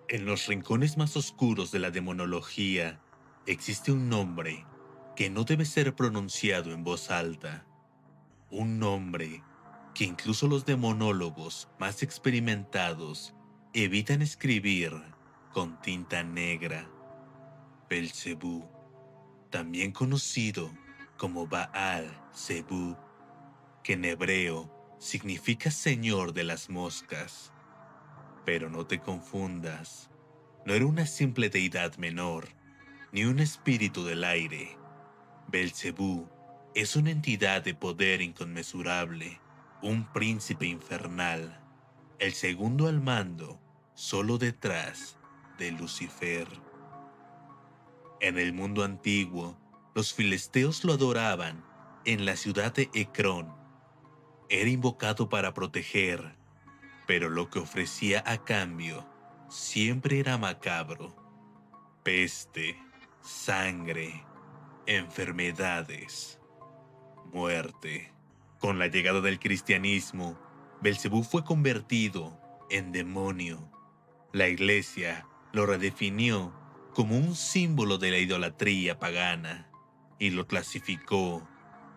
En los rincones más oscuros de la demonología existe un nombre que no debe ser pronunciado en voz alta. Un nombre que incluso los demonólogos más experimentados evitan escribir con tinta negra. Belcebú, también conocido como Baal Zebú, que en hebreo significa Señor de las moscas. Pero no te confundas, no era una simple deidad menor, ni un espíritu del aire. Belcebú es una entidad de poder inconmensurable, un príncipe infernal, el segundo al mando, solo detrás de Lucifer. En el mundo antiguo, los filisteos lo adoraban en la ciudad de Ecrón. Era invocado para proteger, pero lo que ofrecía a cambio siempre era macabro: peste, sangre, enfermedades, muerte. Con la llegada del cristianismo, Belcebú fue convertido en demonio. La iglesia lo redefinió como un símbolo de la idolatría pagana y lo clasificó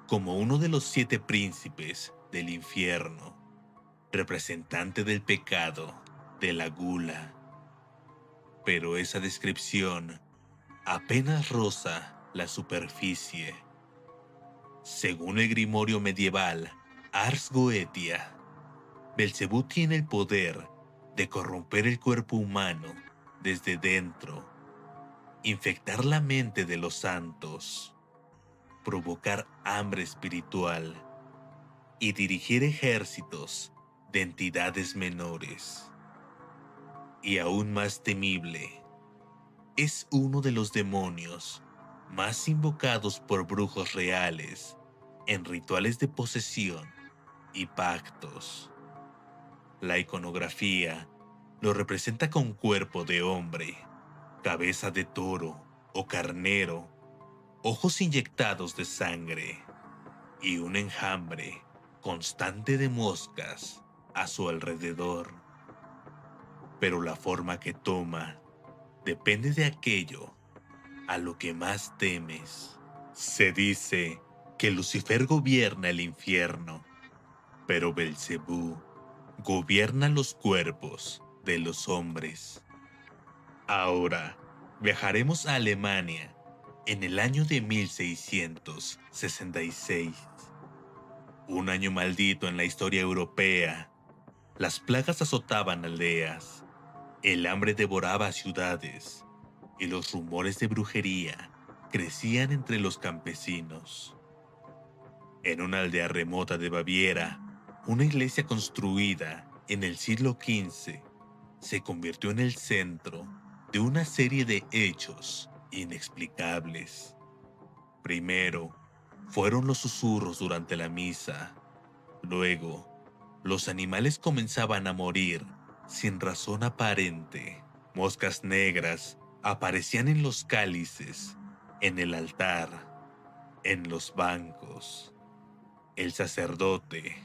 como uno de los 7 príncipes del infierno, representante del pecado, de la gula. Pero esa descripción apenas roza la superficie. Según el grimorio medieval Ars Goetia, Belcebú tiene el poder de corromper el cuerpo humano desde dentro, infectar la mente de los santos, provocar hambre espiritual y dirigir ejércitos de entidades menores. Y aún más temible, es uno de los demonios más invocados por brujos reales en rituales de posesión y pactos. La iconografía lo representa con cuerpo de hombre, cabeza de toro o carnero, ojos inyectados de sangre y un enjambre constante de moscas a su alrededor. Pero la forma que toma depende de aquello a lo que más temes. Se dice que Lucifer gobierna el infierno, pero Belcebú gobierna los cuerpos de los hombres. Ahora viajaremos a Alemania en el año de 1666. Un año maldito en la historia europea. Las plagas azotaban aldeas, el hambre devoraba ciudades y los rumores de brujería crecían entre los campesinos. En una aldea remota de Baviera, una iglesia construida en el siglo XV se convirtió en el centro de una serie de hechos inexplicables. Primero, fueron los susurros durante la misa. Luego, los animales comenzaban a morir sin razón aparente. Moscas negras aparecían en los cálices, en el altar, en los bancos. El sacerdote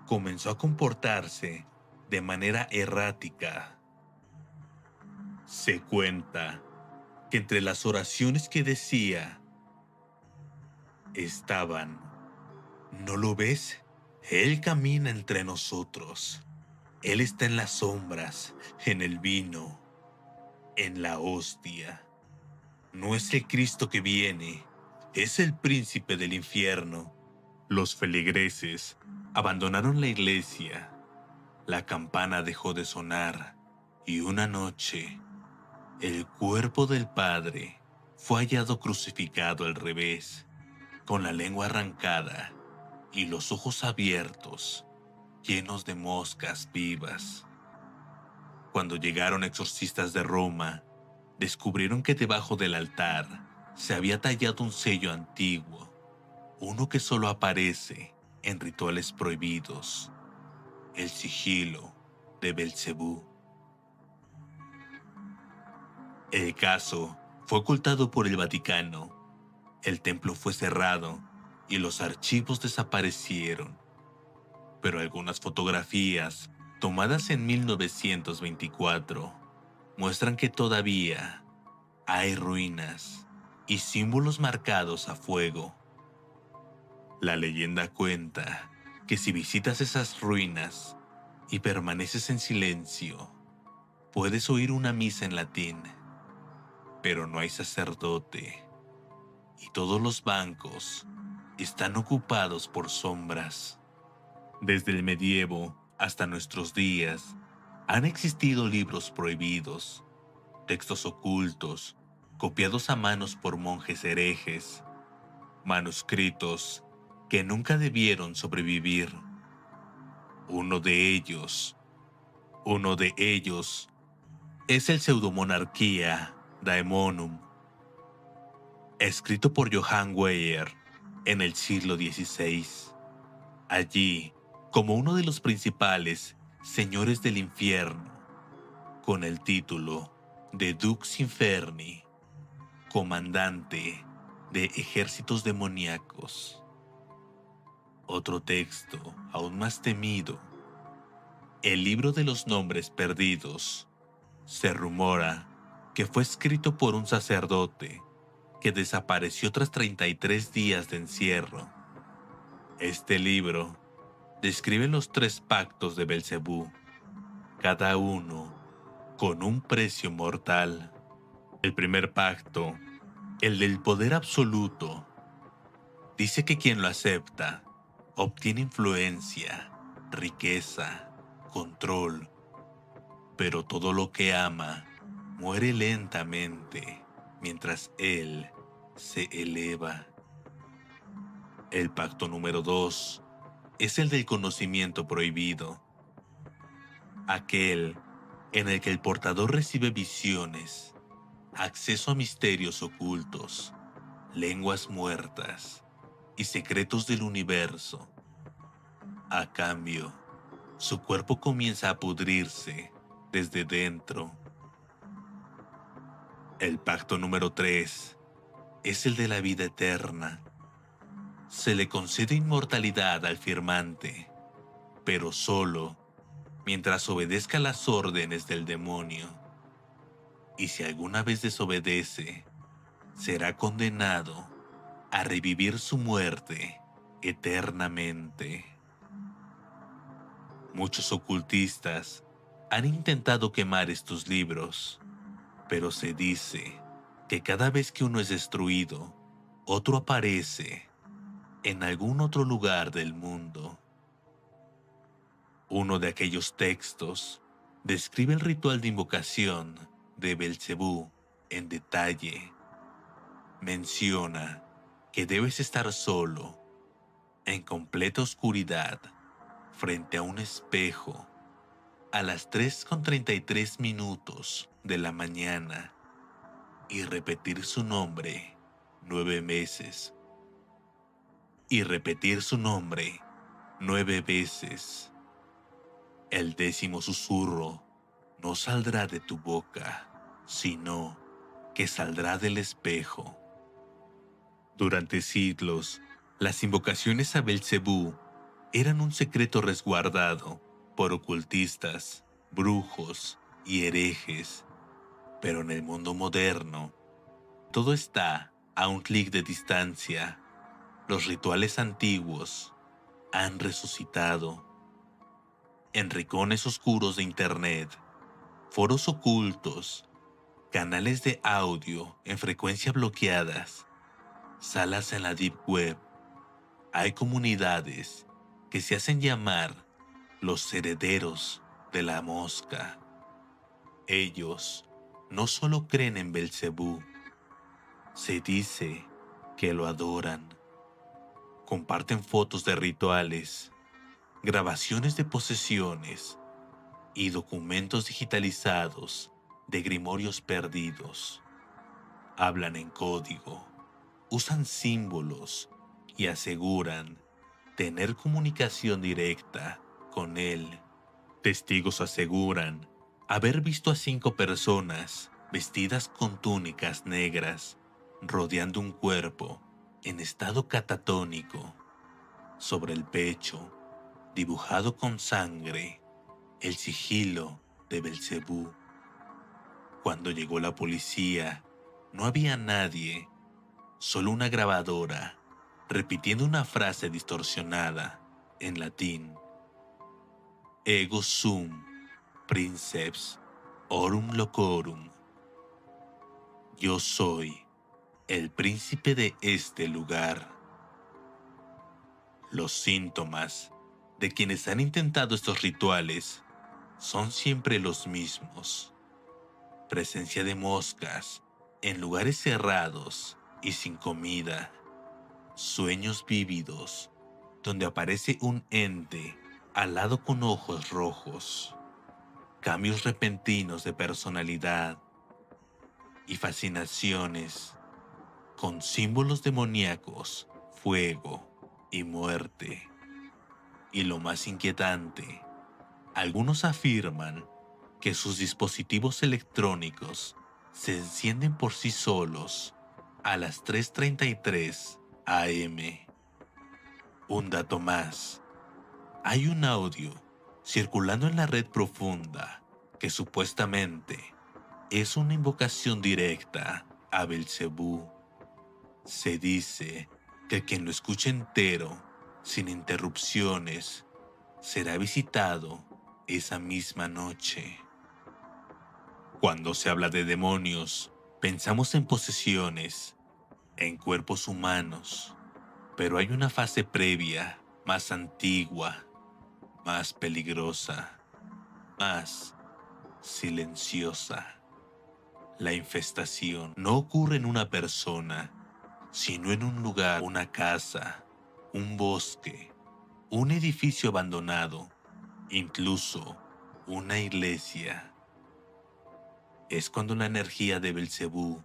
comenzó a comportarse de manera errática. Se cuenta que entre las oraciones que decía estaban: ¿no lo ves? Él camina entre nosotros. Él está en las sombras, en el vino, en la hostia. No es el Cristo que viene, es el príncipe del infierno. Los feligreses abandonaron la iglesia. La campana dejó de sonar y una noche el cuerpo del padre fue hallado crucificado al revés, con la lengua arrancada y los ojos abiertos, llenos de moscas vivas. Cuando llegaron exorcistas de Roma, descubrieron que debajo del altar se había tallado un sello antiguo, uno que solo aparece en rituales prohibidos: el sigilo de Belcebú. El caso fue ocultado por el Vaticano. El templo fue cerrado y los archivos desaparecieron. Pero algunas fotografías, tomadas en 1924, muestran que todavía hay ruinas y símbolos marcados a fuego. La leyenda cuenta que si visitas esas ruinas y permaneces en silencio, puedes oír una misa en latín, pero no hay sacerdote y todos los bancos están ocupados por sombras. Desde el medievo hasta nuestros días, han existido libros prohibidos, textos ocultos, copiados a manos por monjes herejes, manuscritos que nunca debieron sobrevivir. Uno de ellos es el Pseudomonarchia Daemonum, escrito por Johann Weyer en el siglo XVI. Allí, como uno de los principales señores del infierno, con el título de Dux Inferni, comandante de ejércitos demoníacos. Otro texto aún más temido, el libro de los nombres perdidos, se rumora que fue escrito por un sacerdote que desapareció tras 33 días de encierro. Este libro describe los 3 pactos de Belcebú, cada uno con un precio mortal. El primer pacto, el del poder absoluto, dice que quien lo acepta obtiene influencia, riqueza, control, pero todo lo que ama muere lentamente mientras él se eleva. El pacto número 2 es el del conocimiento prohibido, aquel en el que el portador recibe visiones, acceso a misterios ocultos, lenguas muertas y secretos del universo. A cambio, su cuerpo comienza a pudrirse desde dentro. El pacto número 3 es el de la vida eterna. Se le concede inmortalidad al firmante, pero solo mientras obedezca las órdenes del demonio. Y si alguna vez desobedece, será condenado a revivir su muerte eternamente. Muchos ocultistas han intentado quemar estos libros, pero se dice que cada vez que uno es destruido, otro aparece en algún otro lugar del mundo. Uno de aquellos textos describe el ritual de invocación de Belcebú en detalle. Menciona que debes estar solo, en completa oscuridad, frente a un espejo, a las 3:33 de la mañana, y repetir su nombre 9 veces. Y repetir su nombre 9 veces. El 10º susurro no saldrá de tu boca, sino que saldrá del espejo. Durante siglos, las invocaciones a Belcebú eran un secreto resguardado por ocultistas, brujos y herejes. Pero en el mundo moderno, todo está a un clic de distancia. Los rituales antiguos han resucitado. En rincones oscuros de Internet, foros ocultos, canales de audio en frecuencia bloqueadas, salas en la Deep Web, hay comunidades que se hacen llamar los herederos de la mosca. Ellos no solo creen en Belcebú, se dice que lo adoran. Comparten fotos de rituales, grabaciones de posesiones y documentos digitalizados de grimorios perdidos. Hablan en código, usan símbolos y aseguran tener comunicación directa con él. Testigos aseguran haber visto a 5 personas vestidas con túnicas negras rodeando un cuerpo en estado catatónico. Sobre el pecho, dibujado con sangre, el sigilo de Belcebú. Cuando llegó la policía, no había nadie, solo una grabadora, repitiendo una frase distorsionada en latín: Ego sum, princeps, orum locorum. Yo soy el príncipe de este lugar. Los síntomas de quienes han intentado estos rituales son siempre los mismos: presencia de moscas en lugares cerrados y sin comida, sueños vívidos donde aparece un ente alado con ojos rojos, cambios repentinos de personalidad y fascinaciones con símbolos demoníacos, fuego y muerte. Y lo más inquietante, algunos afirman que sus dispositivos electrónicos se encienden por sí solos a las 3:33 am. Un dato más: hay un audio circulando en la red profunda que supuestamente es una invocación directa a Belcebú. Se dice que quien lo escuche entero, sin interrupciones, será visitado esa misma noche. Cuando se habla de demonios, pensamos en posesiones, en cuerpos humanos, pero hay una fase previa, más antigua, más peligrosa, más silenciosa. La infestación no ocurre en una persona, sino en un lugar, una casa, un bosque, un edificio abandonado, incluso una iglesia. Es cuando la energía de Belcebú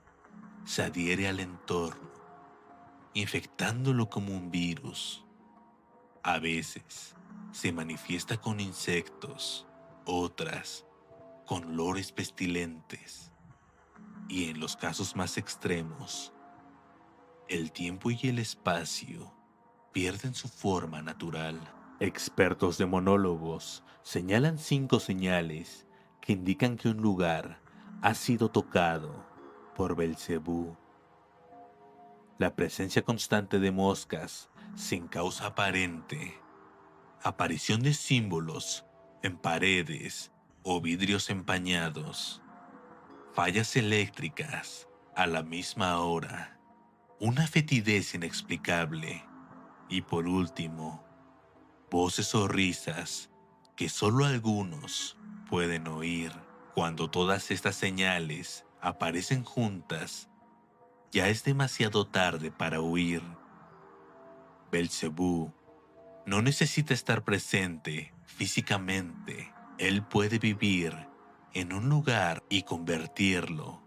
se adhiere al entorno, infectándolo como un virus. A veces se manifiesta con insectos, otras con olores pestilentes, y en los casos más extremos, el tiempo y el espacio pierden su forma natural. Expertos demonólogos señalan 5 señales que indican que un lugar ha sido tocado por Belcebú. La presencia constante de moscas sin causa aparente, aparición de símbolos en paredes o vidrios empañados, fallas eléctricas a la misma hora, una fetidez inexplicable y, por último, voces o risas que solo algunos pueden oír. Cuando todas estas señales aparecen juntas, ya es demasiado tarde para huir. Belcebú no necesita estar presente físicamente. Él puede vivir en un lugar y convertirlo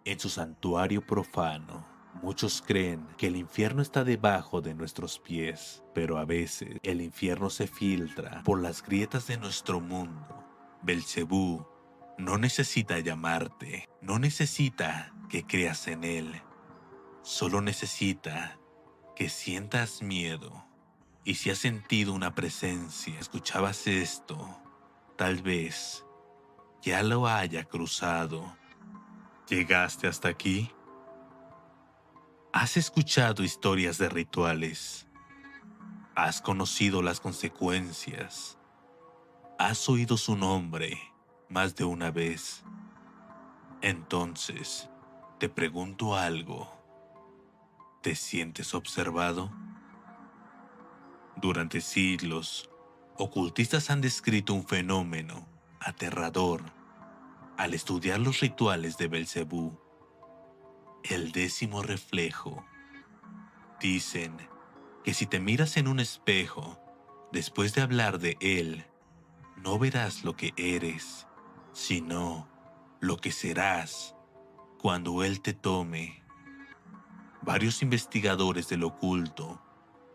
en su santuario profano. Muchos creen que el infierno está debajo de nuestros pies, pero a veces el infierno se filtra por las grietas de nuestro mundo. Belcebú no necesita llamarte, no necesita que creas en él, solo necesita que sientas miedo. Y si has sentido una presencia, escuchabas esto, tal vez ya lo haya cruzado. ¿Llegaste hasta aquí? ¿Has escuchado historias de rituales? ¿Has conocido las consecuencias? ¿Has oído su nombre más de una vez? Entonces, te pregunto algo. ¿Te sientes observado? Durante siglos, ocultistas han descrito un fenómeno aterrador al estudiar los rituales de Belcebú: el 10º reflejo. Dicen que si te miras en un espejo, después de hablar de él, no verás lo que eres, sino lo que serás cuando él te tome. Varios investigadores del oculto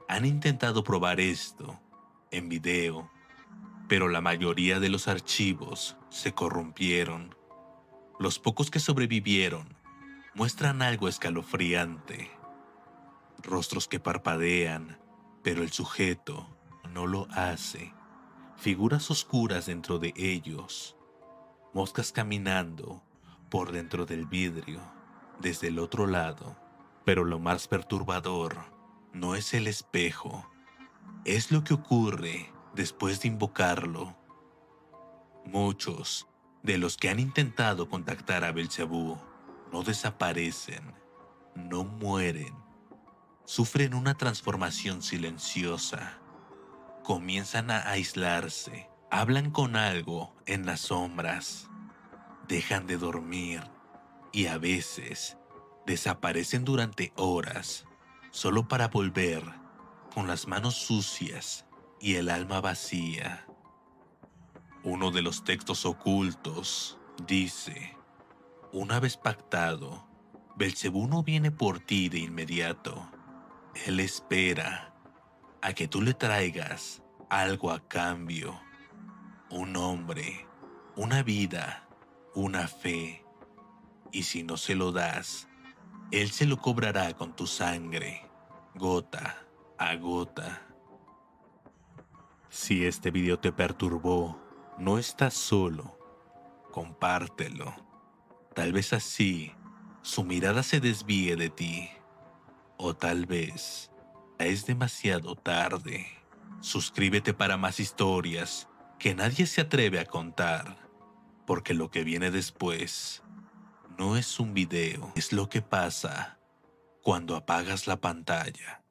han intentado probar esto en video, pero la mayoría de los archivos se corrompieron. Los pocos que sobrevivieron muestran algo escalofriante: rostros que parpadean, pero el sujeto no lo hace. Figuras oscuras dentro de ellos, moscas caminando por dentro del vidrio, desde el otro lado. Pero lo más perturbador no es el espejo, es lo que ocurre después de invocarlo. Muchos de los que han intentado contactar a Belcebú no desaparecen, no mueren, sufren una transformación silenciosa. Comienzan a aislarse, hablan con algo en las sombras, dejan de dormir y a veces desaparecen durante horas, solo para volver con las manos sucias y el alma vacía. Uno de los textos ocultos dice: una vez pactado, Belcebú no viene por ti de inmediato. Él espera a que tú le traigas algo a cambio. Un hombre, una vida, una fe. Y si no se lo das, él se lo cobrará con tu sangre, gota a gota. Si este video te perturbó, no estás solo. Compártelo. Tal vez así su mirada se desvíe de ti. O tal vez ya es demasiado tarde. Suscríbete para más historias que nadie se atreve a contar, porque lo que viene después no es un video, es lo que pasa cuando apagas la pantalla.